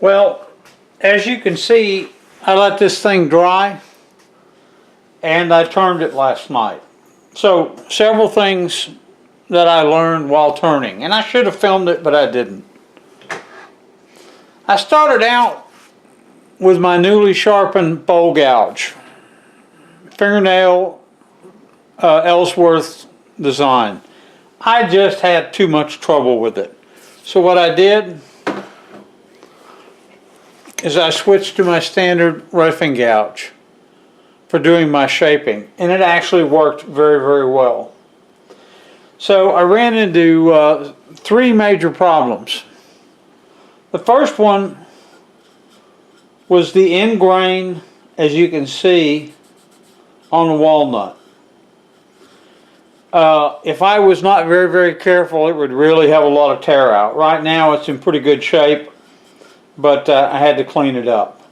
Well, as you can see, I let this thing dry and I turned it last night. So several things that I learned while turning, and I should have filmed it, but I didn't. I started out with my newly sharpened bowl gouge, fingernail Ellsworth design. I just had too much trouble with it. So what I did is I switched to my standard rough-in gouge for doing my shaping, and it actually worked very, very well. So I ran into three major problems. The first one was the end grain, as you can see, on the walnut. If I was not very, very careful, it would really have a lot of tear out. Right now it's in pretty good shape, but I had to clean it up.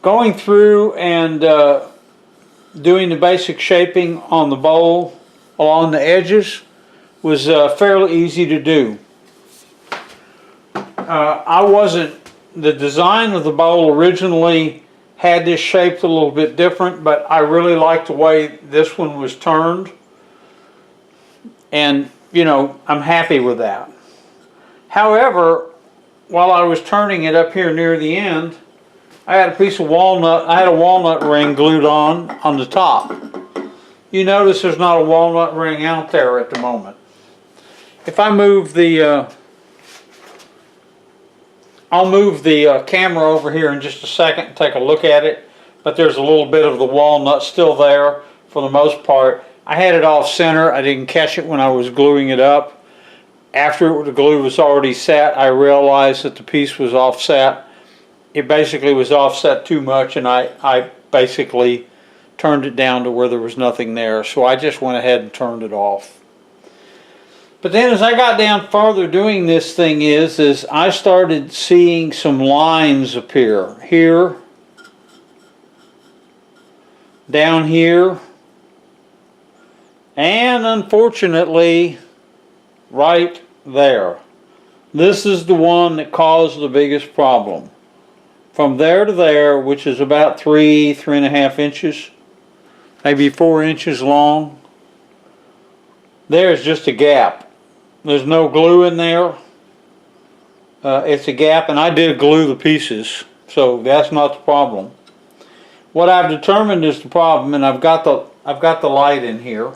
Going through and doing the basic shaping on the bowl along the edges was fairly easy to do. The design of the bowl originally had this shaped a little bit different, but I really liked the way this one was turned. And, you know, I'm happy with that. However, while I was turning it up here near the end, I had a piece of walnut, I had a walnut ring glued on the top. You notice there's not a walnut ring out there at the moment. If I move the, I'll move the camera over here in just a second and take a look at it, but there's a little bit of the walnut still there for the most part. I had it off center. I didn't catch it when I was gluing it up. After the glue was already set, I realized that the piece was offset. It basically was offset too much, and I basically turned it down to where there was nothing there. So I just went ahead and turned it off. But then as I got down further doing this thing is I started seeing some lines appear. Here, down here, and unfortunately right there. This is the one that caused the biggest problem. From there to there, which is about 3.5 inches, maybe 4 inches long, there's just a gap. There's no glue in there. It's a gap, and I did glue the pieces, so that's not the problem. What I've determined is the problem, and I've got the light in here,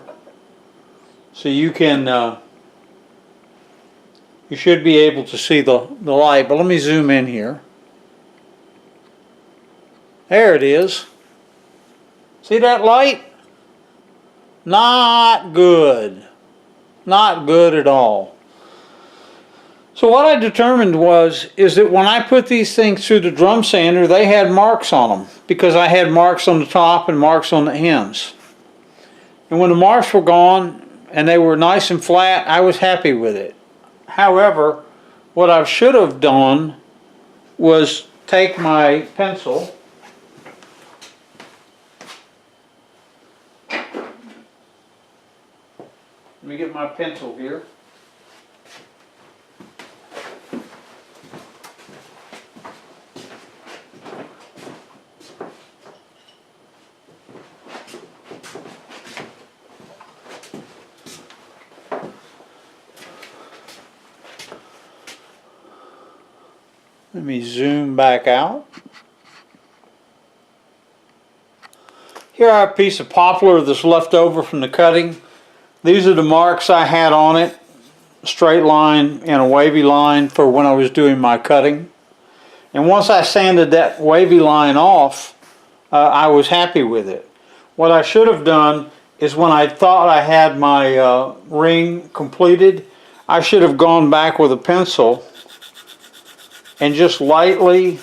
so you can you should be able to see the light. But let me zoom in here. There it is. See that light? Not good. Not good at all. So what I determined is that when I put these things through the drum sander, they had marks on them, because I had marks on the top and marks on the ends. And when the marks were gone and they were nice and flat, I was happy with it. However, what I should have done was take my pencil Let me get my pencil here. Let me zoom back out. Here I have a piece of poplar that's left over from the cutting. These are the marks I had on it, a straight line and a wavy line for when I was doing my cutting. And once I sanded that wavy line off, I was happy with it. What I should have done is when I thought I had my ring completed, I should have gone back with a pencil and just lightly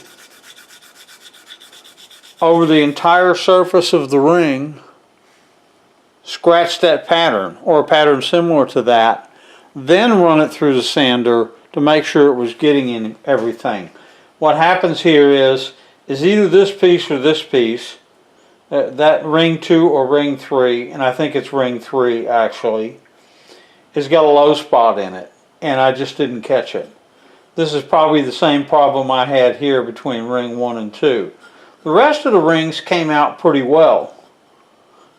over the entire surface of the ring scratch that pattern, or a pattern similar to that, then run it through the sander to make sure it was getting in everything. What happens here is either this piece or this piece, that ring 2 or ring 3, and I think it's ring 3 actually, has got a low spot in it, and I just didn't catch it. This is probably the same problem I had here between ring 1 and 2. The rest of the rings came out pretty well.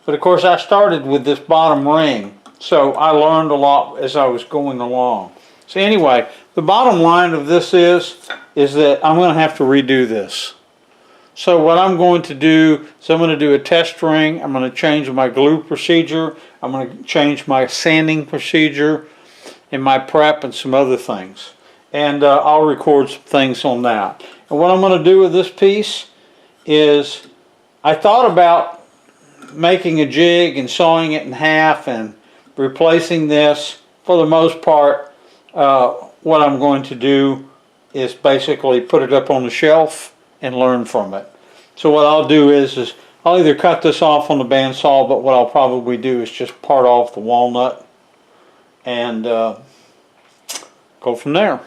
But of course I started with this bottom ring, so I learned a lot as I was going along. So anyway, the bottom line of this is that I'm going to have to redo this. So what I'm going to do is I'm going to do a test ring. I'm going to change my glue procedure. I'm going to change my sanding procedure and my prep and some other things. And I'll record some things on that. And what I'm going to do with this piece is I thought about making a jig and sawing it in half and replacing this. For the most part, what I'm going to do is basically put it up on the shelf and learn from it. So what I'll do is I'll either cut this off on the bandsaw, but what I'll probably do is just part off the walnut and go from there.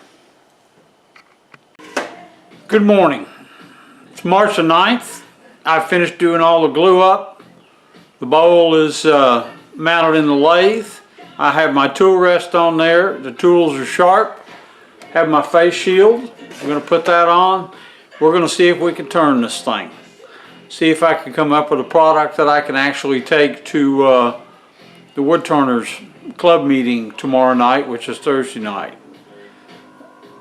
Good morning. It's March the 9th. I've finished doing all the glue up. The bowl is mounted in the lathe. I have my tool rest on there. The tools are sharp. Have my face shield. I'm going to put that on. We're going to see if we can turn this thing. See if I can come up with a product that I can actually take to the Woodturners Club meeting tomorrow night, which is Thursday night.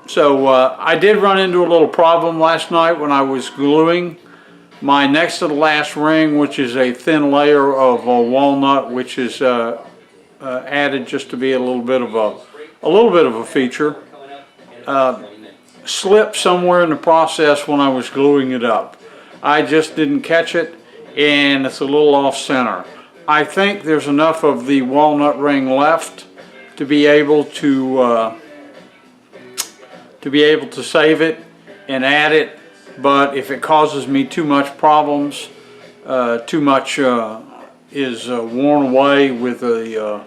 So I did run into a little problem last night when I was gluing my next to the last ring, which is a thin layer of walnut, which is added just to be a little bit of a feature. Slipped somewhere in the process when I was gluing it up. I just didn't catch it, and it's a little off center. I think there's enough of the walnut ring left to be able to save it and add it, but if it causes me too much problems, too much is worn away with the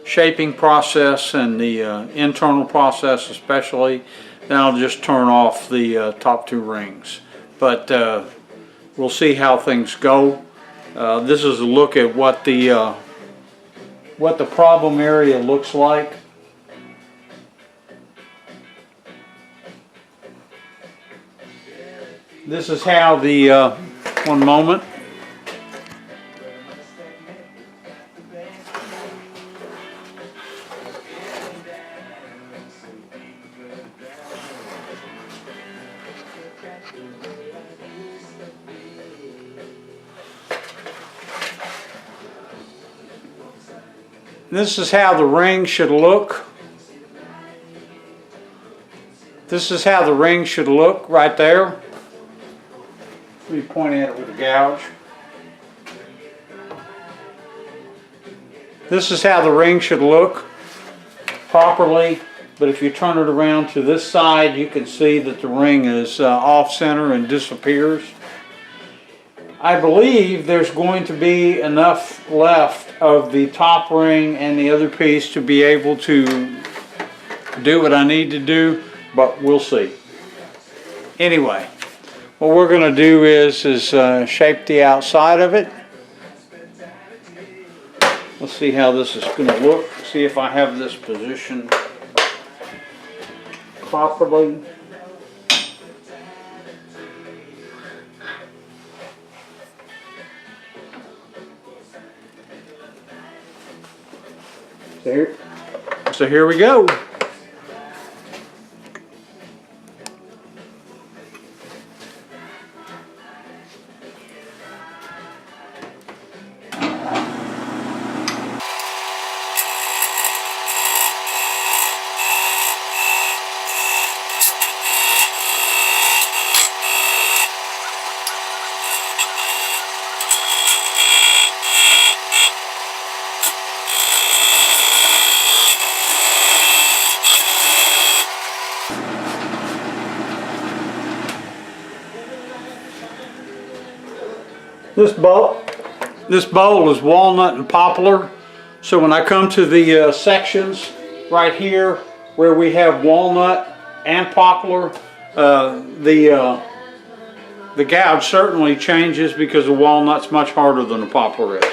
shaping process and the internal process especially, then I'll just turn off the top two rings. But we'll see how things go. This is a look at what the problem area looks like. This is how the one moment. This is how the ring should look. This is how the ring should look right there. Let me point at it with a gouge. This is how the ring should look properly, but if you turn it around to this side, you can see that the ring is off center and disappears. I believe there's going to be enough left of the top ring and the other piece to be able to do what I need to do, but we'll see. Anyway, what we're going to do is shape the outside of it. Let's see how this is going to look. See if I have this positioned properly. So here we go. This bowl is walnut and poplar. So when I come to the sections right here where we have walnut and poplar, the gouge certainly changes because the walnut's much harder than the poplar is.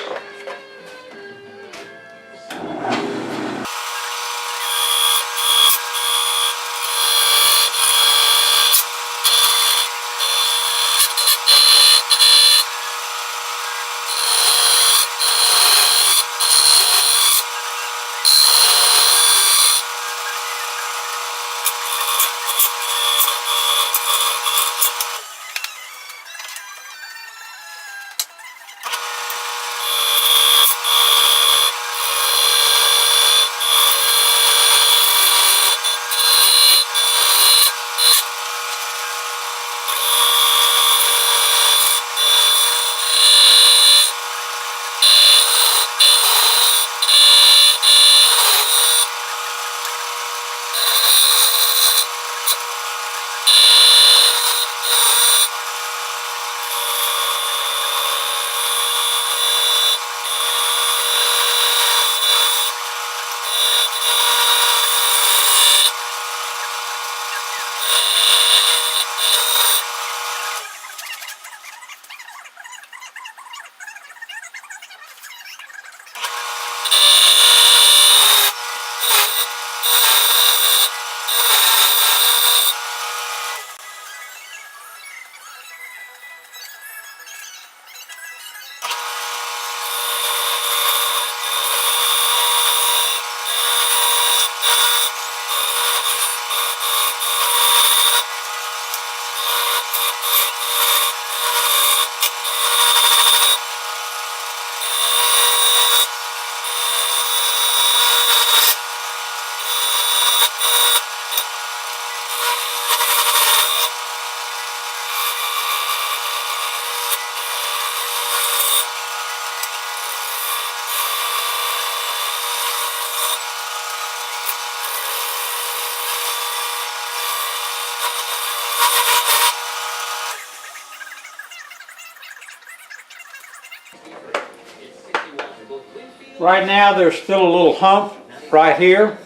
Right now there's still a little hump right here.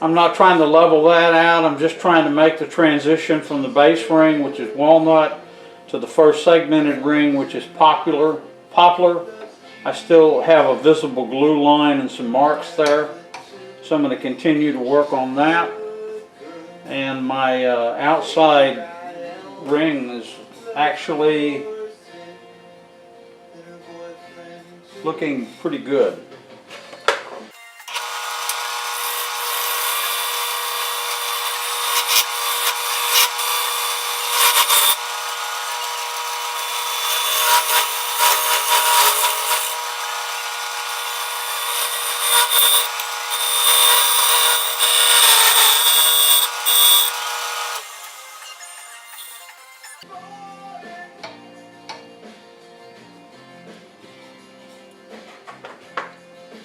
I'm not trying to level that out. I'm just trying to make the transition from the base ring, which is walnut, to the first segmented ring, which is poplar. I still have a visible glue line and some marks there, so I'm going to continue to work on that. And my outside ring is actually looking pretty good.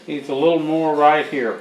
Needs a little more right here.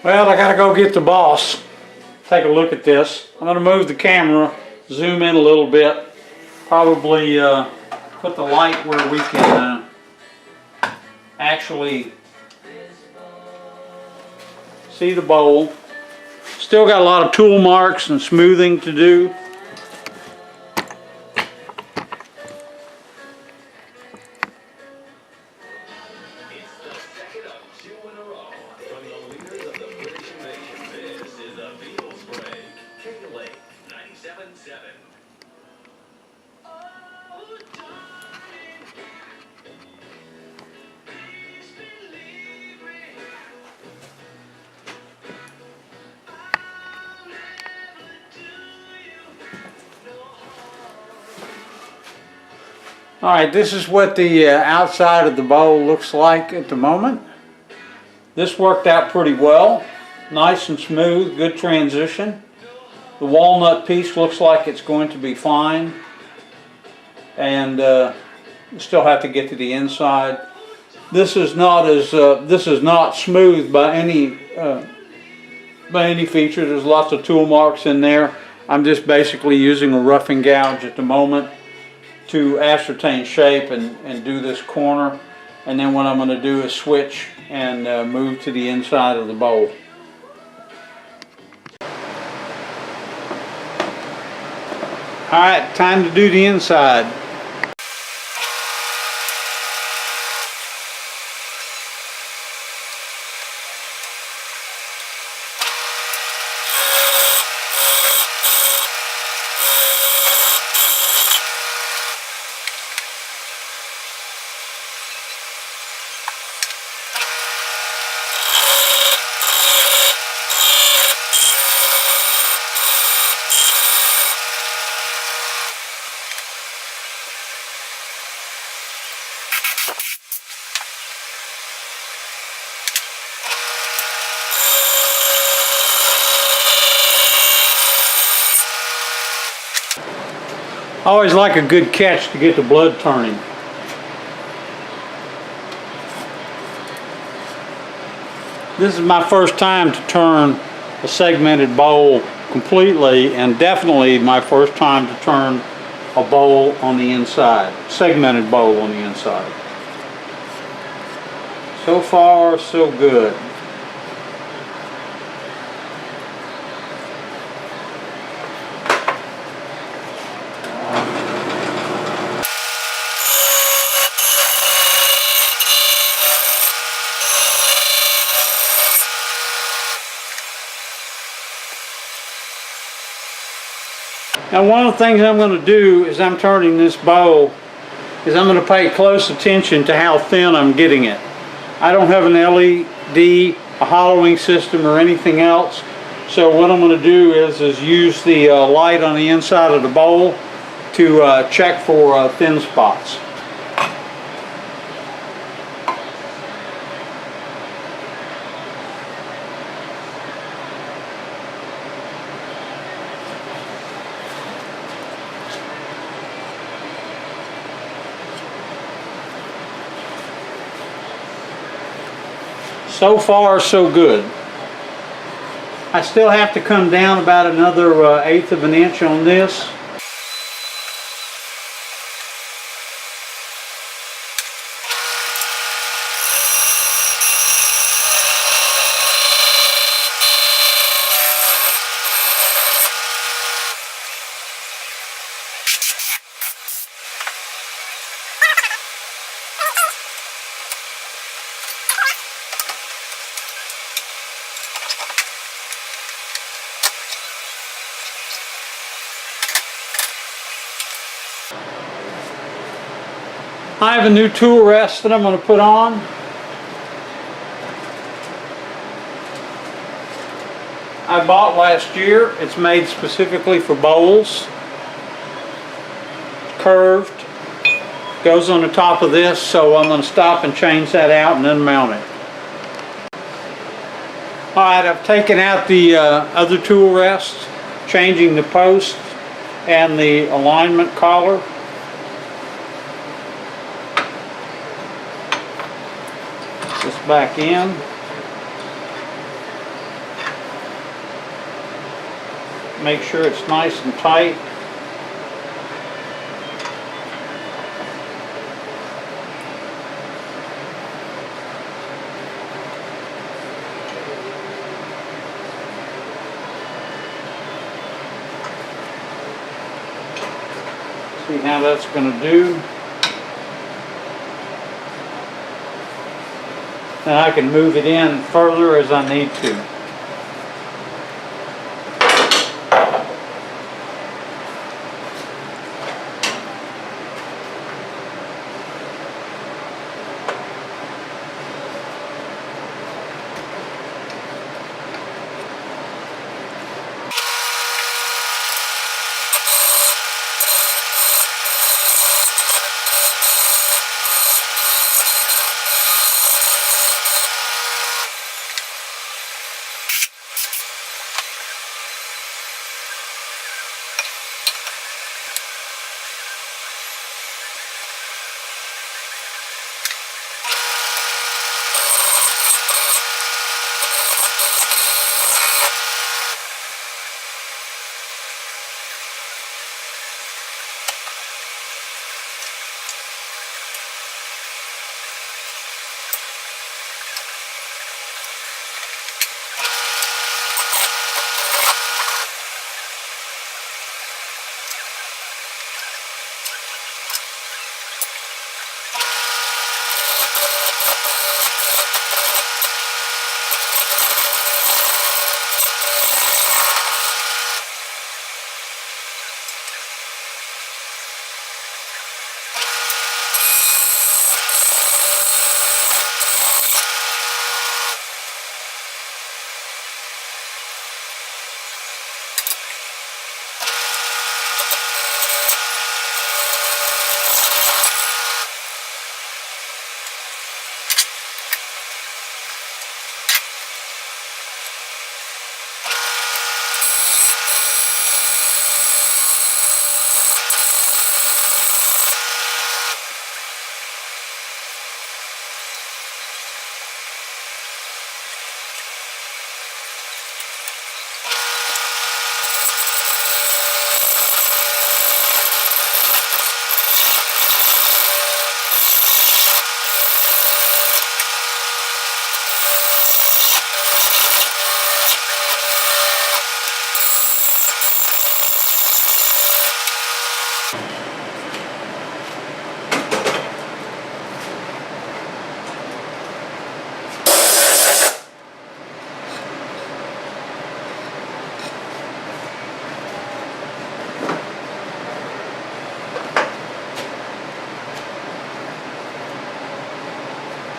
Well, I gotta go get the boss. Take a look at this. I'm gonna move the camera, zoom in a little bit, probably put the light where we can actually see the bowl. Still got a lot of tool marks and smoothing to do. Alright, this is what the outside of the bowl looks like at the moment. This worked out pretty well. Nice and smooth, good transition. The walnut piece looks like it's going to be fine. And still have to get to the inside. This is not smooth by any feature. There's lots of tool marks in there. I'm just basically using a roughing gouge at the moment to ascertain shape and do this corner, and then what I'm going to do is switch and move to the inside of the bowl. Alright, time to do the inside. I always like a good catch to get the blood turning. This is my first time to turn a segmented bowl completely, and definitely my first time to turn a bowl on the inside, segmented bowl on the inside. So far, so good. Now, one of the things I'm going to do as I'm turning this bowl is I'm going to pay close attention to how thin I'm getting it. I don't have an LED, a hollowing system, or anything else. So what I'm going to do is use the light on the inside of the bowl to check for thin spots. So far, so good. I still have to come down about another 1/8 of an inch on this. I have a new tool rest that I'm going to put on. I bought last year. It's made specifically for bowls. Curved. Goes on the top of this, so I'm going to stop and change that out and then mount it. Alright, I've taken out the other tool rest, changing the post and the alignment collar. This back in. Make sure it's nice and tight. See how that's going to do. Then I can move it in further as I need to.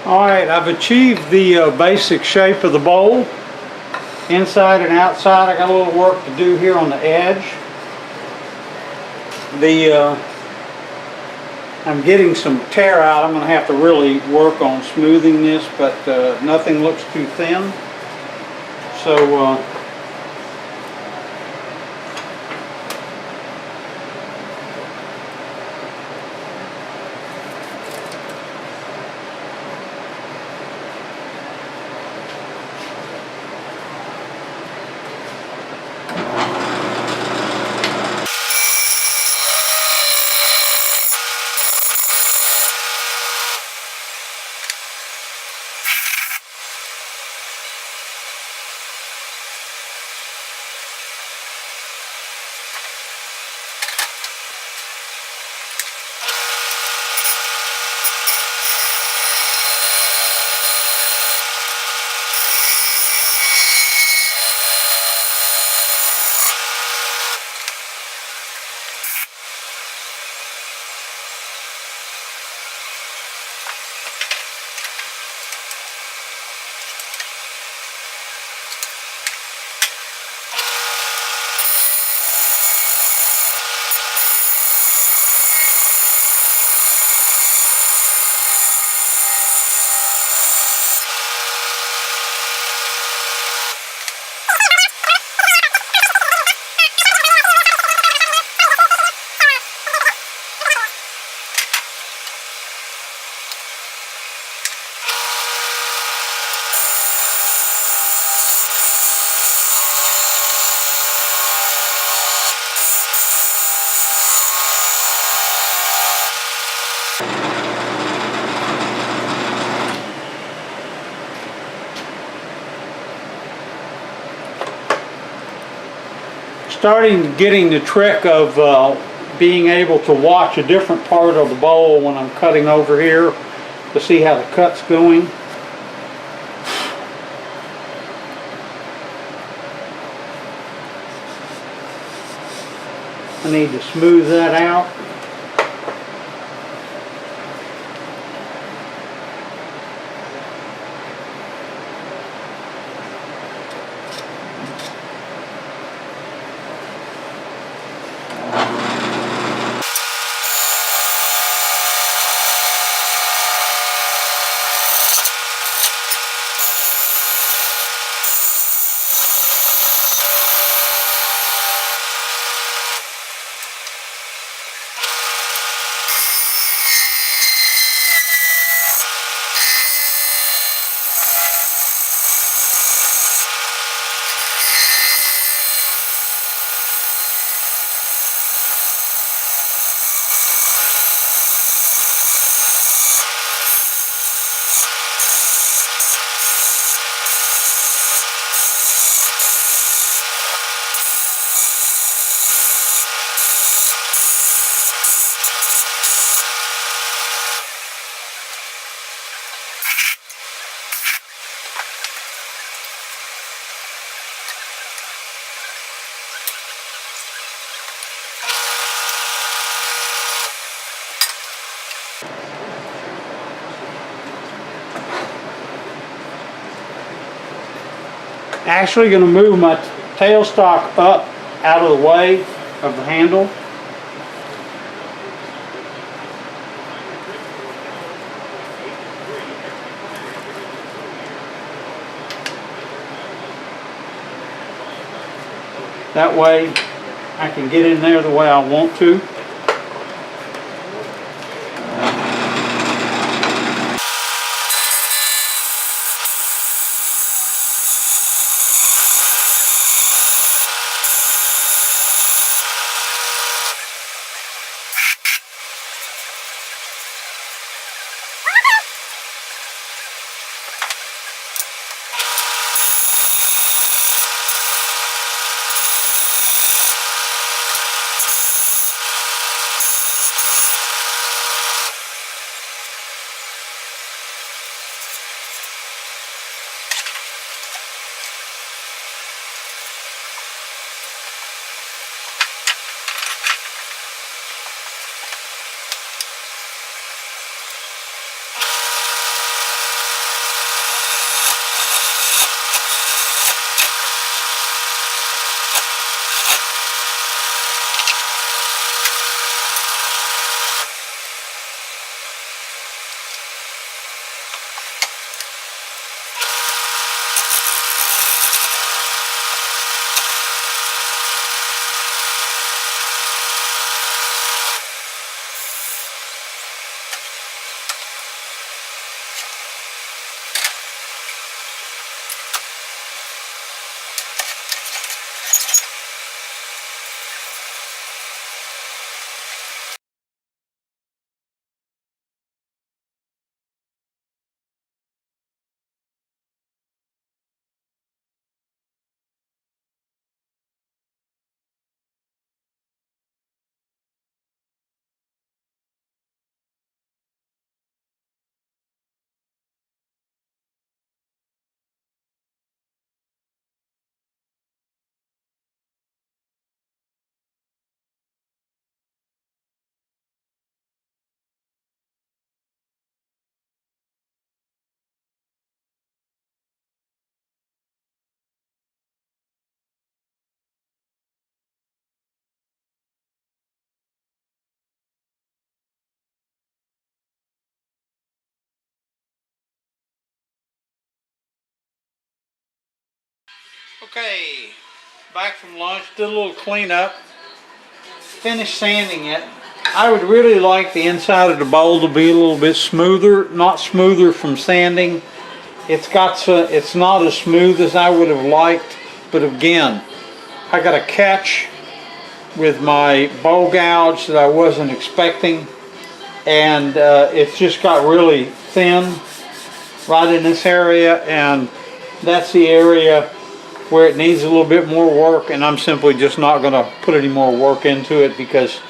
Alright, I've achieved the basic shape of the bowl. Inside and outside, I got a little work to do here on the edge. I'm getting some tear out. I'm going to have to really work on smoothing this, but nothing looks too thin. So starting getting the trick of being able to watch a different part of the bowl when I'm cutting over here to see how the cut's going. I need to smooth that out. Actually going to move my tailstock up out of the way of the handle. That way I can get in there the way I want to. Okay, back from lunch, did a little cleanup, finished sanding it. I would really like the inside of the bowl to be a little bit smoother, not smoother from sanding. It's not as smooth as I would have liked, but again, I got a catch with my bowl gouge that I wasn't expecting, and it's just got really thin right in this area, and that's the area where it needs a little bit more work, and I'm simply just not going to put any more work into it because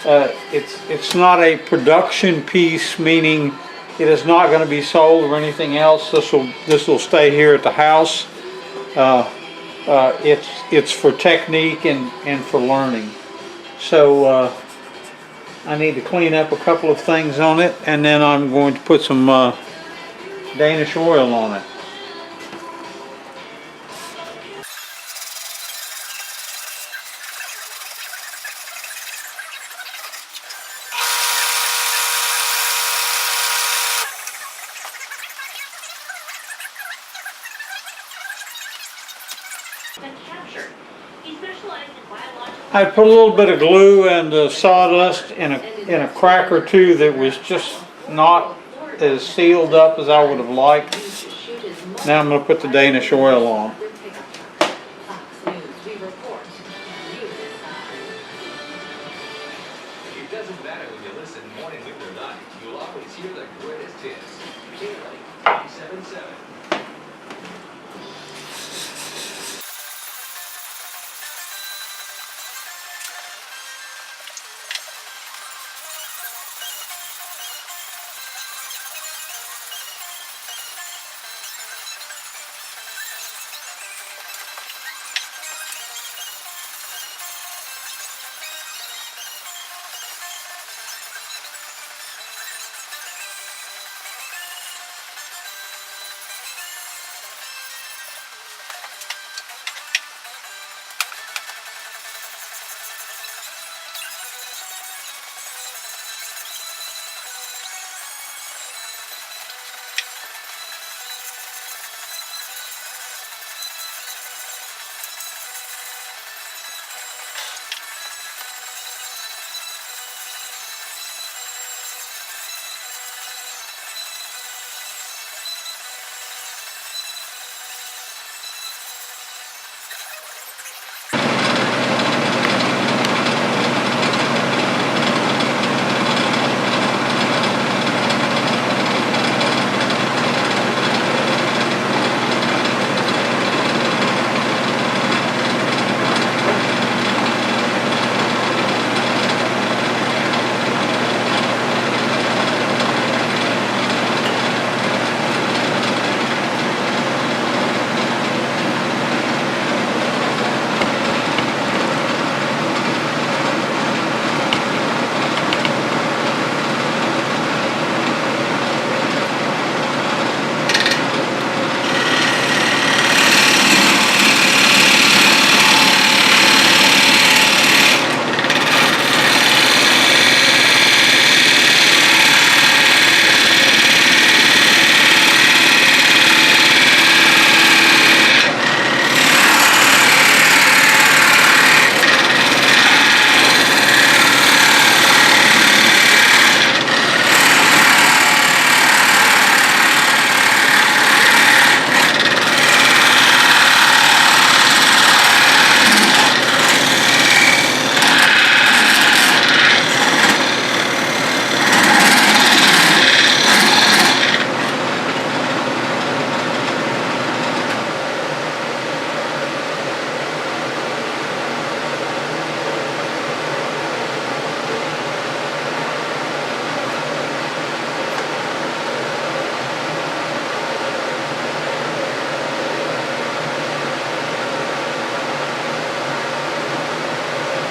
it's not a production piece, meaning it is not going to be sold or anything else. This will stay here at the house. It's for technique and for learning. So I need to clean up a couple of things on it, and then I'm going to put some Danish oil on it. I put a little bit of glue and sawdust in a crack or two that was just not as sealed up as I would have liked. Now I'm going to put the Danish oil on. It doesn't matter when you listen morning, noon, or night. You'll always hear the greatest hits. CyberLink 877.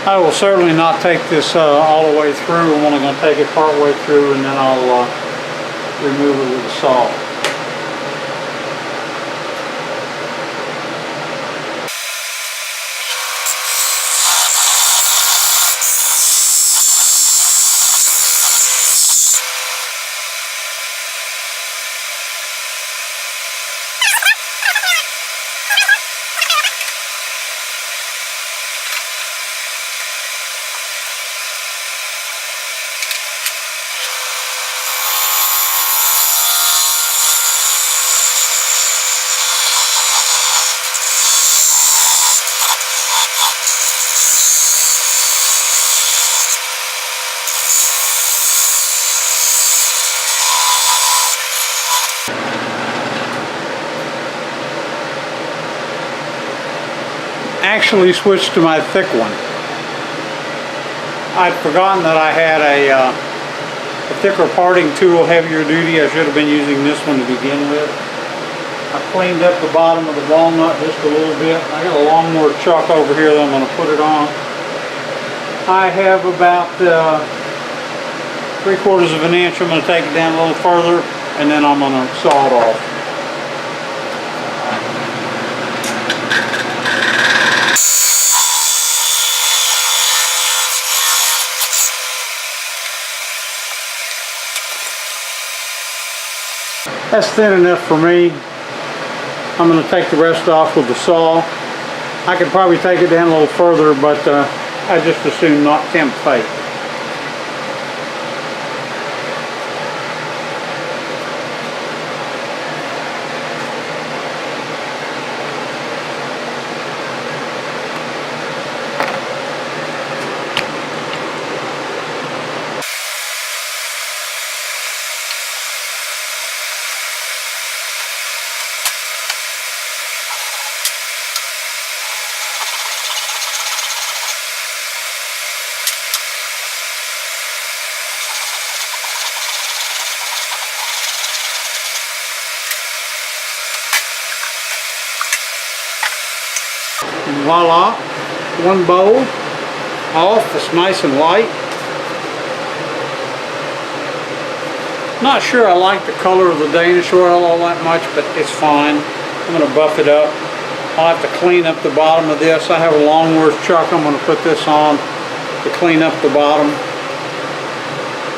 I will certainly not take this all the way through. I'm only going to take it part way through, and then I'll remove it with a saw. actually switched to my thick one. I'd forgotten that I had a thicker parting tool, heavier duty. I should have been using this one to begin with. I cleaned up the bottom of the walnut just a little bit. I got a lawnmower chuck over here that I'm going to put it on. I have about 3/4 of an inch. I'm going to take it down a little further, and then I'm going to saw it off. That's thin enough for me. I'm going to take the rest off with the saw. I could probably take it down a little further, but I just as soon not tempt fate. And voila, one bowl off. It's nice and light. Not sure I like the color of the Danish oil all that much, but it's fine. I'm going to buff it up. I'll have to clean up the bottom of this. I have a lawnmower chuck. I'm going to put this on to clean up the bottom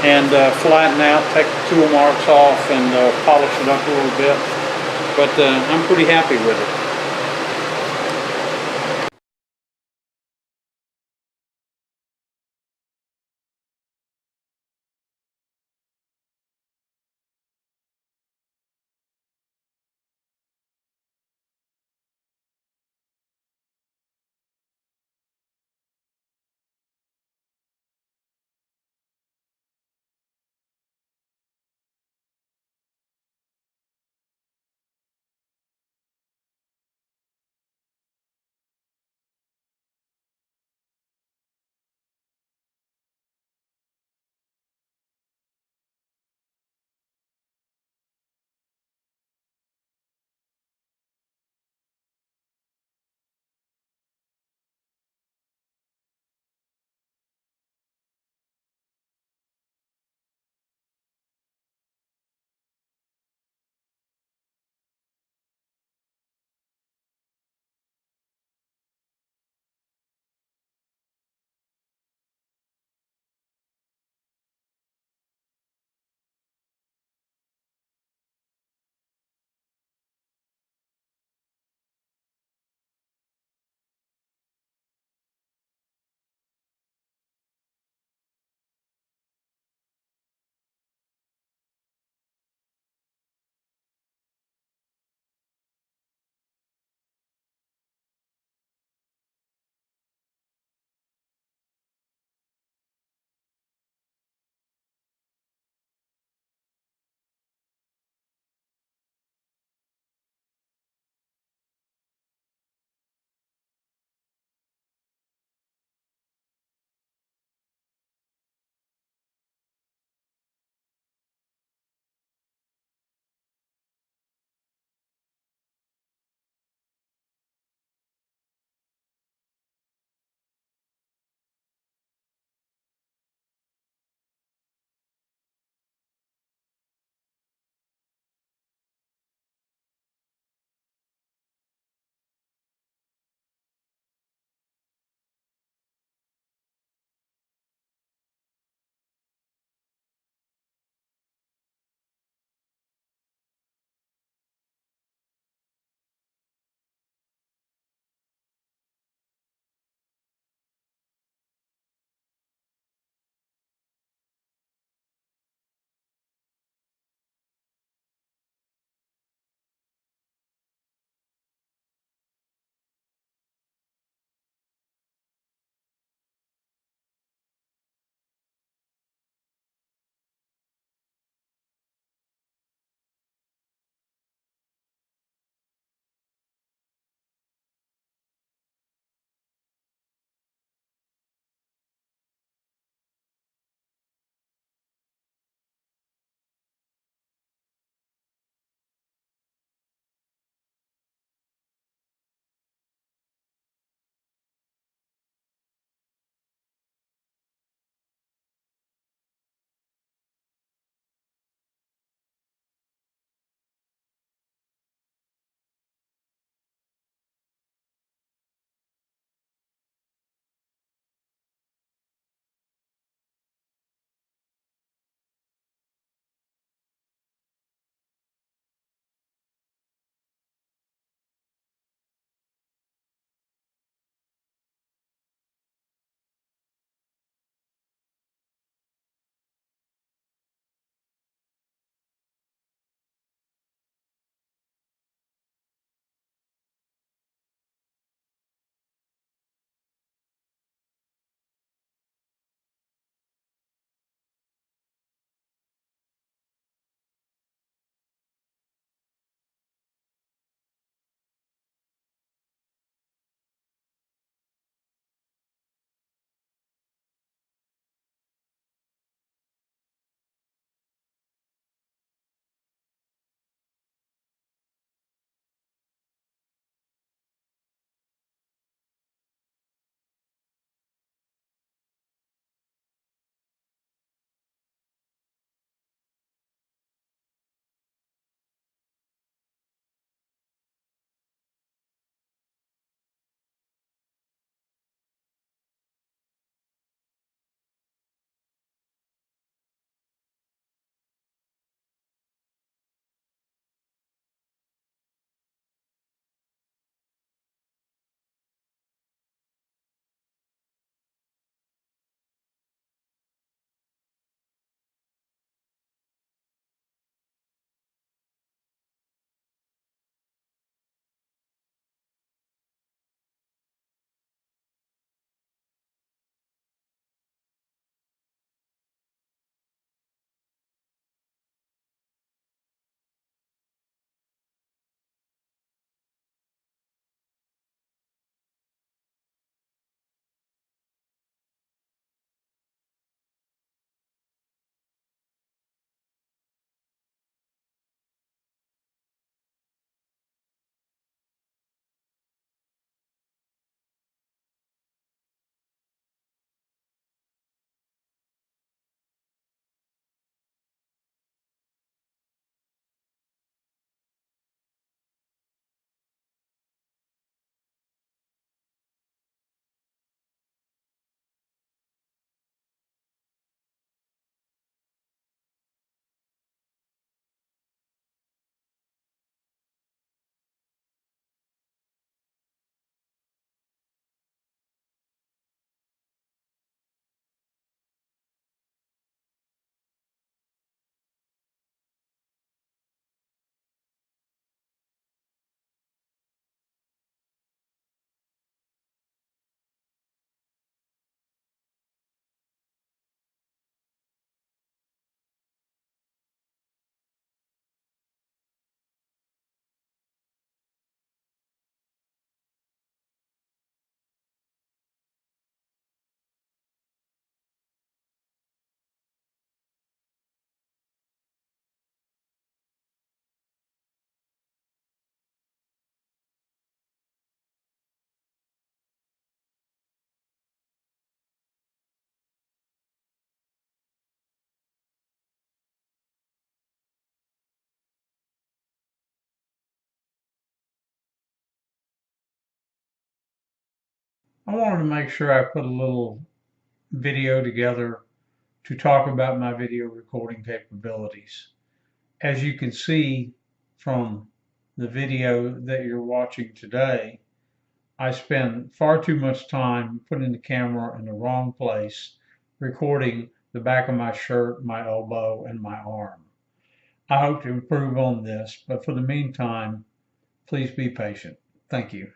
and flatten out, take the tool marks off, and polish it up a little bit. But I'm pretty happy with it. I wanted to make sure I put a little video together to talk about my video recording capabilities. As you can see from the video that you're watching today, I spend far too much time putting the camera in the wrong place, recording the back of my shirt, my elbow, and my arm. I hope to improve on this, but for the meantime, please be patient. Thank you.